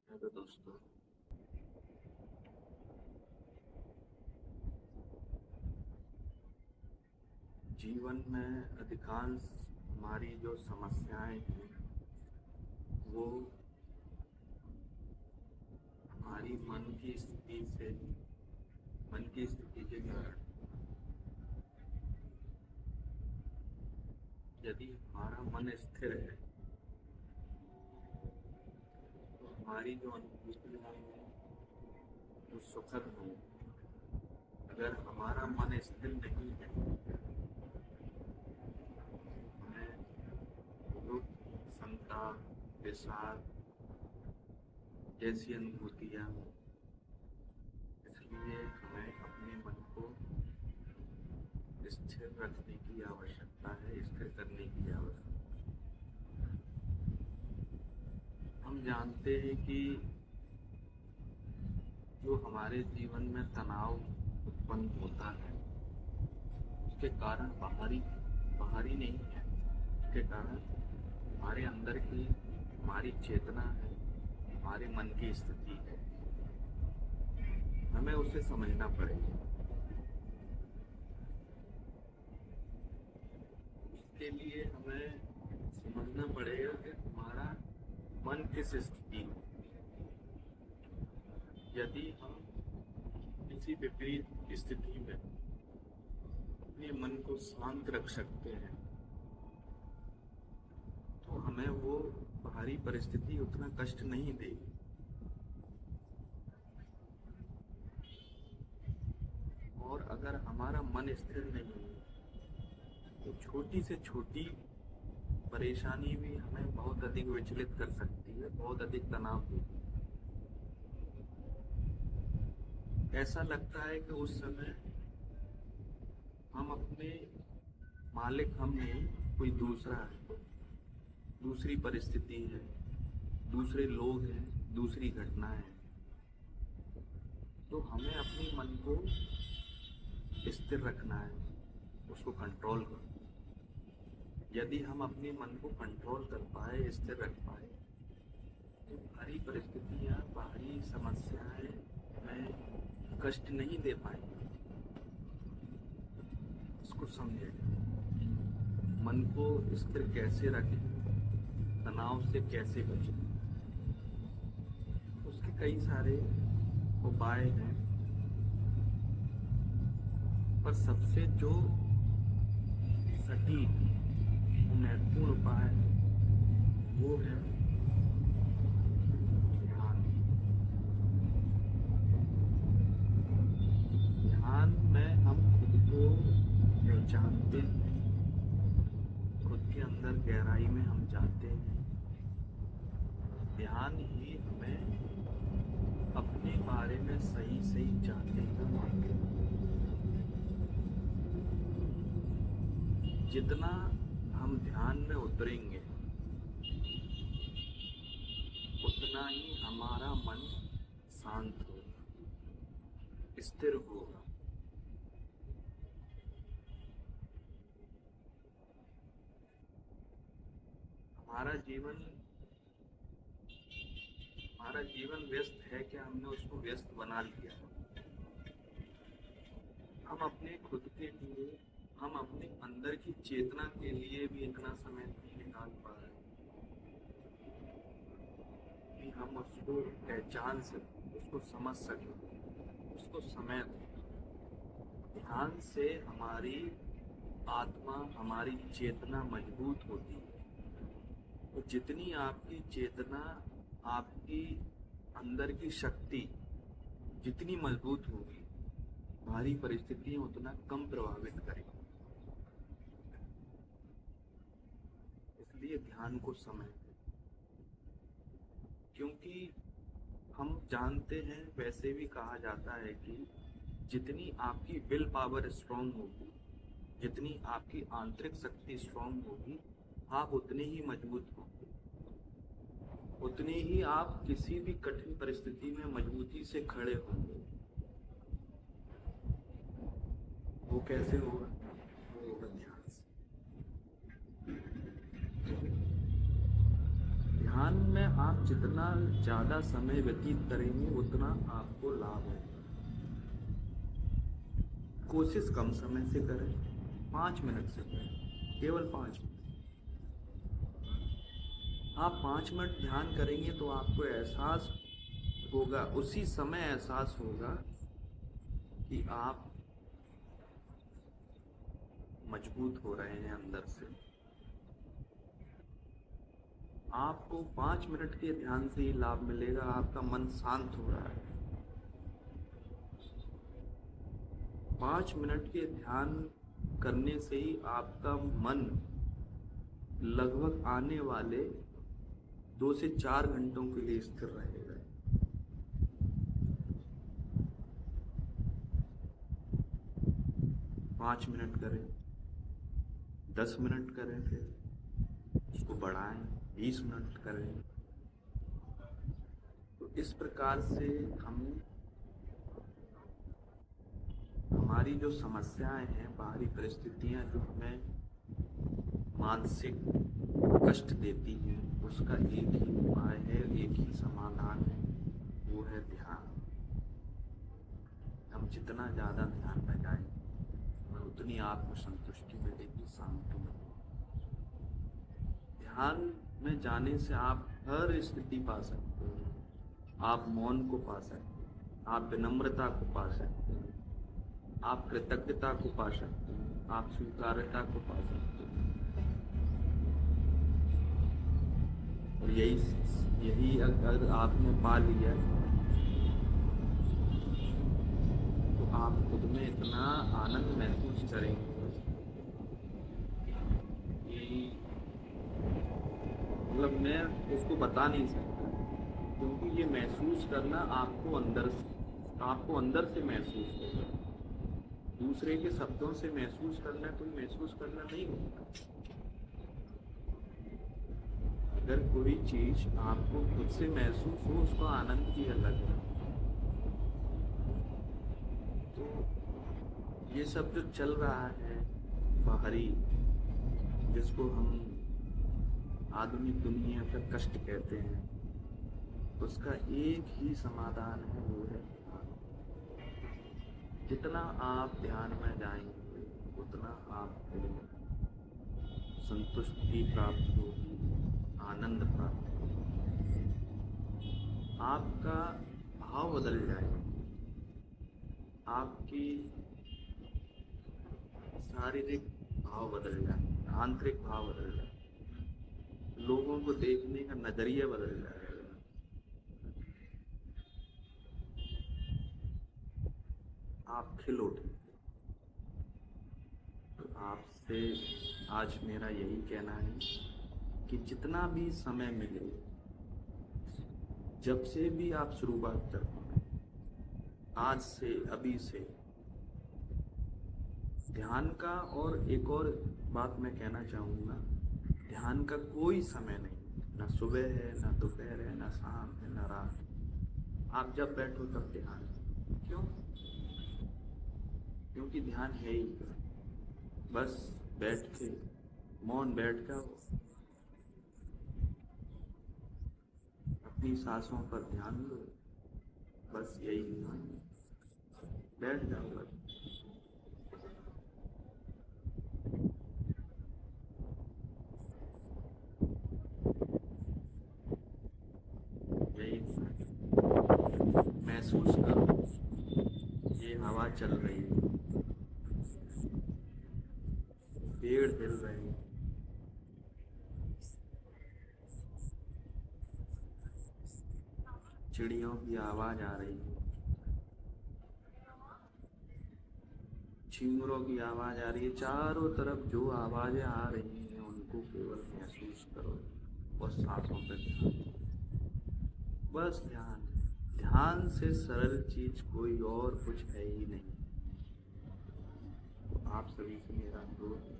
Hello दोस्तों। जीवन में अधिकांश हमारी जो समस्याएं हैं वो हमारी मन की स्थिति के कारण। यदि हमारा मन स्थिर है तो हमारी जो अनुभूतियां हैं वो सुखद हों। अगर हमारा मन स्थिर नहीं है हमें दुख, संताप, विषाद जैसी अनुभूतियां। इसलिए हमें अपने मन को स्थिर रखने की आवश्यकता है, स्थिर करने की आवश्यकता। हम जानते हैं कि जो हमारे जीवन में तनाव उत्पन्न होता है उसके कारण बाहरी बाहरी नहीं है। उसके कारण हमारे अंदर की हमारी चेतना है, हमारे मन की स्थिति है। हमें उसे समझना पड़ेगा। उसके लिए हमें समझना पड़ेगा कि हमारा मन किस स्थिति में। यदि हम किसी विपरीत स्थिति में अपने मन को शांत रख सकते हैं तो हमें वो बाहरी परिस्थिति उतना कष्ट नहीं देगी। और अगर हमारा मन स्थिर नहीं है तो छोटी से छोटी परेशानी भी हमें बहुत अधिक विचलित कर सकती है, बहुत अधिक तनाव देती है। ऐसा लगता है कि उस समय हम अपने मालिक हम नहीं, कोई दूसरा है, दूसरी परिस्थिति है, दूसरे लोग हैं, दूसरी घटना है। तो हमें अपने मन को स्थिर रखना है, उसको कंट्रोल कर। यदि हम अपने मन को कंट्रोल कर पाए, स्थिर रख पाए तो बाहरी परिस्थितियाँ, बाहरी समस्याएं हमें कष्ट नहीं दे पाएंगी। इसको समझें। मन को स्थिर कैसे रखें, तनाव से कैसे बचें, उसके कई सारे उपाय हैं। पर सबसे जो सटीक महत्वपूर्ण उपाय वो है ध्यान। ध्यान में हम खुद को पहचानते हैं, खुद के अंदर गहराई में हम जाते हैं। ध्यान ही हमें अपने बारे में सही सही जानने का माध्यम है। जितना हम ध्यान में उतरेंगे उतना ही हमारा मन शांत होगा, स्थिर होगा। हमारा जीवन हमारा जीवन व्यस्त है क्या हमने उसको व्यस्त बना लिया। हम अपने खुद के लिए, हम अपने अंदर की चेतना के लिए भी इतना समय नहीं निकाल पा रहे कि हम उसको पहचान सकें, उसको समझ सकें, उसको समय दें। ध्यान से हमारी आत्मा, हमारी चेतना मजबूत होती है। तो जितनी आपकी चेतना, आपकी अंदर की शक्ति जितनी मजबूत होगी, बाहरी परिस्थितियां उतना कम प्रभावित करेंगी। इसलिए ध्यान को समय दें। क्योंकि हम जानते हैं, वैसे भी कहा जाता है कि जितनी आपकी विल पावर स्ट्रांग होगी, जितनी आपकी आंतरिक शक्ति स्ट्रांग होगी, आप उतने ही मजबूत होंगे, उतने ही आप किसी भी कठिन परिस्थिति में मजबूती से खड़े होंगे। वो कैसे होगा? वो होगा ध्यान से। ध्यान में आप जितना ज़्यादा समय व्यतीत करेंगे उतना आपको लाभ होगा। कोशिश कम समय से करें, 5 मिनट से करें, केवल 5 मिनट। आप 5 मिनट ध्यान करेंगे तो आपको एहसास होगा, उसी समय एहसास होगा कि आप मजबूत हो रहे हैं अंदर से। आपको 5 मिनट के ध्यान से ही लाभ मिलेगा, आपका मन शांत हो रहा है। 5 मिनट के ध्यान करने से ही आपका मन लगभग आने वाले 2 से 4 घंटों के लिए स्थिर रहेगा। 5 मिनट करें, 10 मिनट करें, फिर उसको बढ़ाएं, 20 मिनट करें। तो इस प्रकार से हम हमारी जो समस्याएं हैं, बाहरी परिस्थितियां जो हमें मानसिक कष्ट देती हैं, उसका एक ही उपाय है, एक ही समाधान है, वो है ध्यान। हम जितना ज़्यादा ध्यान लगाएंगे उतनी आत्मसंतुष्टि मिलेगी, शांति मिलेगी। ध्यान में जाने से आप हर स्थिति पा सकते हैं। आप मौन को पा सकते हैं, आप विनम्रता को पा सकते हैं, आप कृतज्ञता को पा सकते हैं, आप स्वीकार्यता को पा सकते हैं। और यही अगर आपने पा लिया तो आप खुद में इतना आनंद महसूस करेंगे कि मतलब मैं उसको बता नहीं सकता, क्योंकि ये महसूस करना आपको अंदर से महसूस होगा। दूसरे के शब्दों से महसूस करना कोई महसूस करना नहीं होता। अगर कोई चीज आपको खुद से महसूस हो, उसका आनंद ही अलग है। तो ये सब जो चल रहा है बाहरी, जिसको हम आधुनिक दुनिया का कष्ट कहते हैं, उसका एक ही समाधान है, वो है ध्यान। जितना आप ध्यान में जाएंगे उतना आपको संतुष्टि प्राप्त होगी, आनंद प्राप्त होगा, आपका भाव बदल जाएगा, आपकी शारीरिक भाव बदल जाए, आंतरिक भाव बदल जाए, लोगों को देखने का नजरिया बदल जाएगा। आप खिल उठेंगे। तो आपसे आज मेरा यही कहना है कि जितना भी समय मिले, जब से भी आप शुरुआत करते हैं, आज से, अभी से ध्यान का। और एक और बात मैं कहना चाहूँगा, ध्यान का कोई समय नहीं, ना सुबह है, ना दोपहर है, ना शाम है, ना रात। आप जब बैठो तब ध्यान। क्यों? क्योंकि ध्यान है ही, बस बैठ के मौन बैठ जाओ, अपनी सांसों पर ध्यान दो, बस यही ध्यान, बैठ जाओ बस। यही महसूस करो, ये हवा चल रही है, पेड़ हिल रहे हैं, चिड़ियों की आवाज आ रही है, चिंगरों की आवाज आ रही है, चारों तरफ जो आवाजें आ रही हैं उनको केवल महसूस करो और सांसों पर ध्यान। बस ध्यान। ध्यान से सरल चीज कोई और कुछ है ही नहीं। आप सभी से मेरा अनुरोध है,